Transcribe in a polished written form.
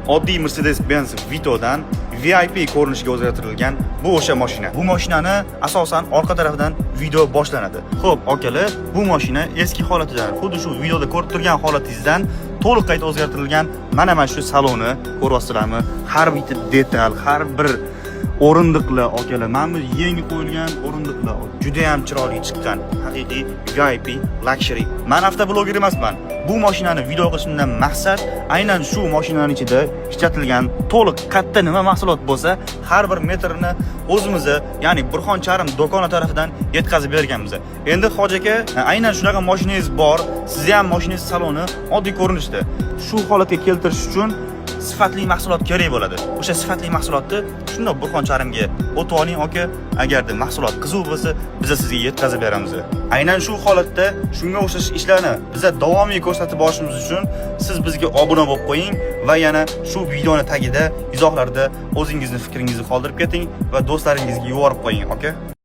oddiy Mercedes-Benz Vito'dan VIP ko'rinishga o'zgartirilgan bu o'sha mashina. Bu mashinani asosan orqa tarafdan video boshlanadi. Xo'p, akalar, bu mashina eski holatidan, xuddi shu videoda ko'rib turgan holatingizdan to'liq qayta o'zgartirilgan. Mana shu saloni ko'ryapsizlarmi? Har bitta detal, har bir o'rindiqlar, akalar, mana bu yangi qo'yilgan o'rindiqlar juda ham chiroyli chiqqan. Haqiqiy VIP luxury. Men avtobloger emasman. Bu mashinani video qilishimdan maqsad aynan shu mashinaning ichida ishlatilgan to'liq katta nima mahsulot bo'lsa, har bir metrini o'zimizni, ya'ni Burxon Charm do'koni tarafidan yetkazib berganmiz. Endi Hoji aka, aynan shunaqa mashinangiz bor, sizga ham mashinangiz saloni oddiy ko'rinishda. Shu holatga keltirish uchun sifatli mahsulot kerak bo'ladi. O'sha sifatli mahsulotni shundoq Burxon Charmga o'tib oling aka. Agarda mahsulot qiziq bo'lsa, biz sizga yetkazib beramiz. Aynan shu holatda shunga o'xshash ishlarni biz davomiy ko'rsatib borishimiz uchun siz bizga obuna bo'lib qo'ying va yana shu videoni tagida, izohlarda o'zingizning fikringizni qoldirib keting va do'stlaringizga yuborib qo'ying, aka.